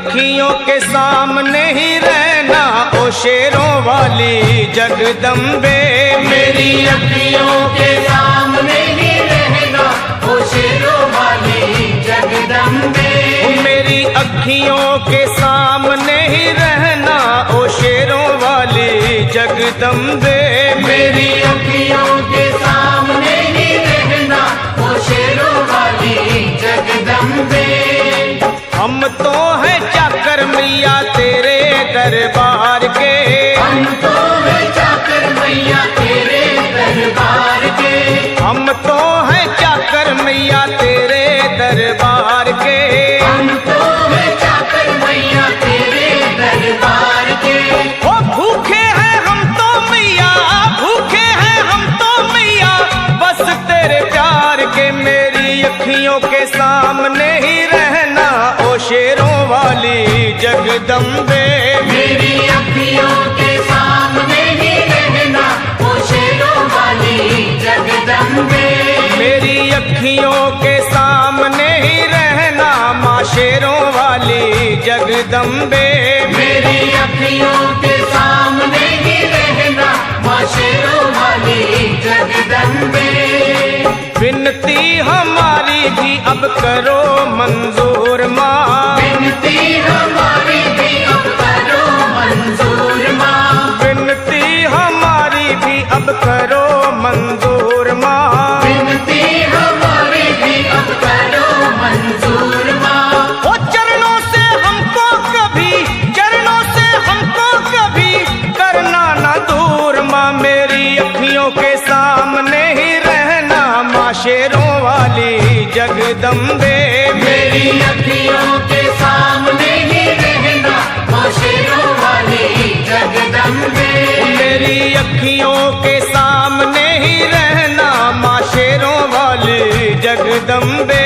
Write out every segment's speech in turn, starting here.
अखियों के सामने ही रहना ओ शेरों वाली जगदम्बे। मेरी अखियों के सामने ही रहना ओ शेरों वाली जगदम्बे। मेरी अखियों के सामने ही रहना ओ शेरों वाली जगदम्बे। मेरी अखियों के सामने ही रहना ओ शेरों वाली जगदम्बे। हम तो हैं चाकर मैया तेरे दरबार के। हम तो हैं चाकर मैया तेरे दरबार के। हम तो हैं चाकर मैया तेरे दरबार के। हम तो हैं चाकर मैया तेरे दरबार के। ओ भूखे हैं हम तो मैया, भूखे हैं हम तो मैया बस तेरे प्यार के। मेरी अखियों के सामने ही रहना ओ शेरों वाली जगदम्बे। मेरी अखियों के सामने ही रहना ओ शेरों वाली जगदम्बे। मेरी अखियों के सामने ही रहना माँ शेरों वाली जगदम्बे। मेरी अखियों के सामने ही रहना माँ शेरों वाली जगदम्बे। विनती हमारी भी अब करो मंजूर माँ। विनती हमारी भी अब करो मंजूर माँ। विनती हमारी भी अब करो मंजूर माँ। विनती हमारी भी अब करो मंजूर माँ। ओ चरणों से हमको कभी, चरणों से हमको कभी करना ना दूर माँ। मेरी अखियों के सामने ही रहना माँ शेरों वाली जगदम्बे। मेरी अखियों के सामने ही रहना माँ शेरों वाली जगदम्बे। मेरी अखियों के सामने ही रहना माँ शेरों वाली जगदम्बे।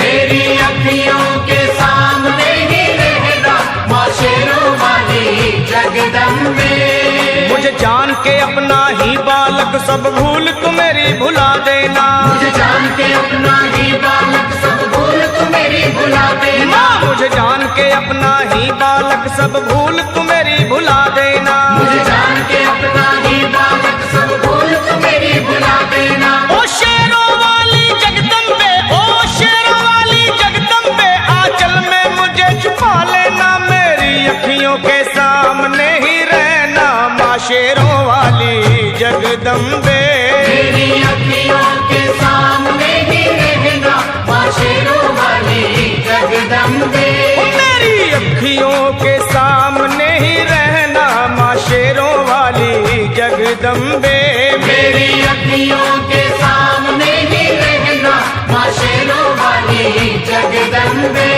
मेरी अखियों के सामने ही रहना माँ शेरों वाली जगदम्बे। मुझे जान के अपना ही बालक सब भूल तू मेरी भुला देना। मुझे जान के अपना ही बालक सब भूल तू मेरी भुला देना। मुझे जान के अपना ही बालक सब भूल तू मेरी भुला देना। मुझे जान के अपना ही बालक सब भूल तू मेरी भुला देना। ओ शेरों वाली जगदम्बे, ओ शेरों वाली जगदम्बे आंचल में मुझे छुपा लेना। मेरी अखियों के सामने ही रहना माँ शेरों वाली जगदम्बे। मेरी अखियों के सामने ही रहना माँ शेरों वाली जगदम्बे। मेरी अखियों के सामने ही रहना माँ शेरों वाली जगदम्बे। मेरी अखियों के सामने ही रहना माँ शेरों वाली जगदम्बे।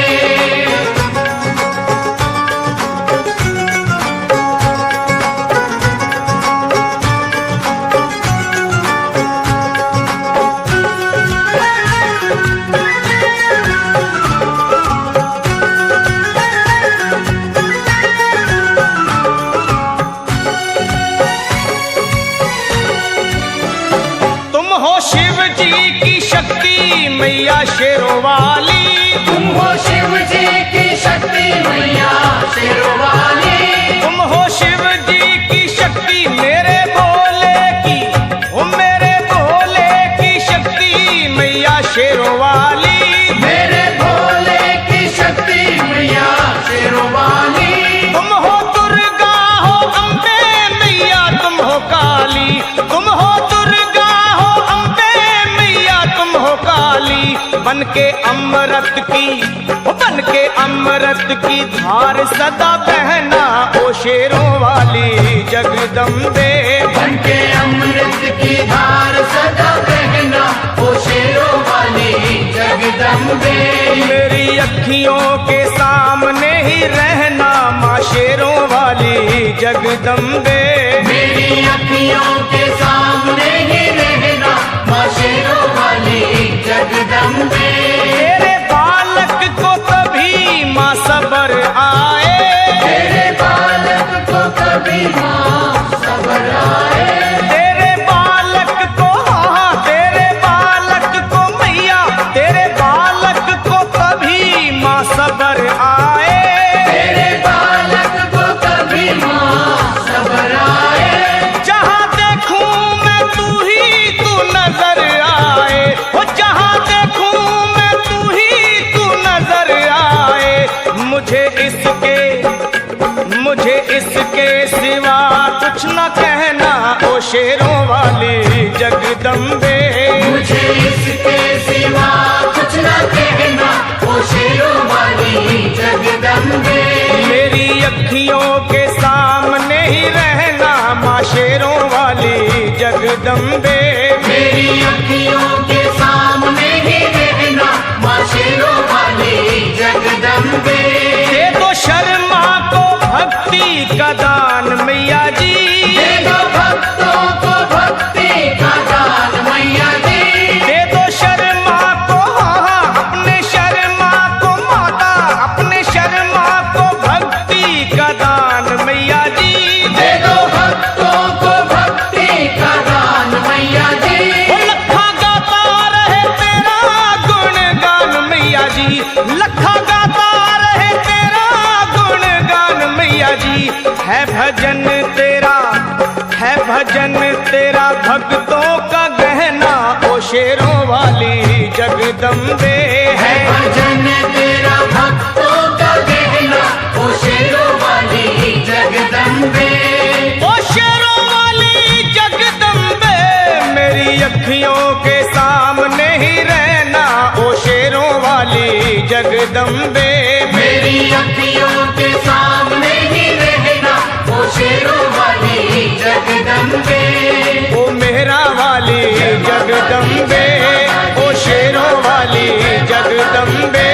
शिव जी की शक्ति मैया शेरों वाली। तुम हो शिव जी की शक्ति मैया शेरों वाली। तुम हो शिव जी की शक्ति मेरे भोले की, ओ मेरे भोले की शक्ति मैया शेरों वाली। मेरे भोले की शक्ति मैया शेरों वाली। तुम हो दुर्गा हो अम्बे मैया तुम हो काली। तुम हो दुर्गा हो अम्बे मैया तुम हो काली। बन के अमृत की, बन के अमृत की धार सदा बहना ओ शेरों वाली जगदम्बे। बन के अमृत की धार सदा बहना ओ शेरों वाली जगदम्बे। मेरी अखियों के सामने ही रहना माँ शेरों वाली जगदम्बे। मेरी अखियों के सामने ही रहना माँ शेरों वाली जगदम्बे। तेरे बालक को कभी माँ सबर आए। तेरे बालक को कभी माँ सबर आए। तेरे बालक को, हाँ तेरे बालक को मैया, तेरे बालक को कभी माँ सबर आए। सिवा कुछ न कहना ओ शेरों वाली जगदम्बे। मेरी अखियों के सामने ही रहना माँ शेरों वाली जगदम्बे। मेरी अखियों के सामने ही रहना माँ शेरों वाली जगदम्बे। दे दो शर्मा को भक्ति का दान मैया जी, दे दो भक्तों को भक्ति का दान मैया जी। दे दो शर्मा को अपने शर्मा को माता, अपने शर्मा को भक्ति का दान मैया जी। दे दो भक्तों को भक्ति का दान मैया जी। वो लखा गाता रहे तेरा गुणगान मैया जी, लखा गाता रहे तेरा गुणगान मैया जी। है भजन तेरा, है भजन तेरा भक्तों का गहना ओ शेरों वाली जगदम्बे। है भजन तेरा भक्तों का गहना ओ शेरों वाली जगदम्बे। ओ शेरों वाली जगदम्बे, मेरी अखियों के सामने ही रहना ओ शेरों वाली जगदम्बे। मेरी अखियों के सामने ही रहना ओ शेरों वाली जगदम्बे। ओ मेहरा वाली जगदम्बे, ओ शेरों वाली जगदम्बे।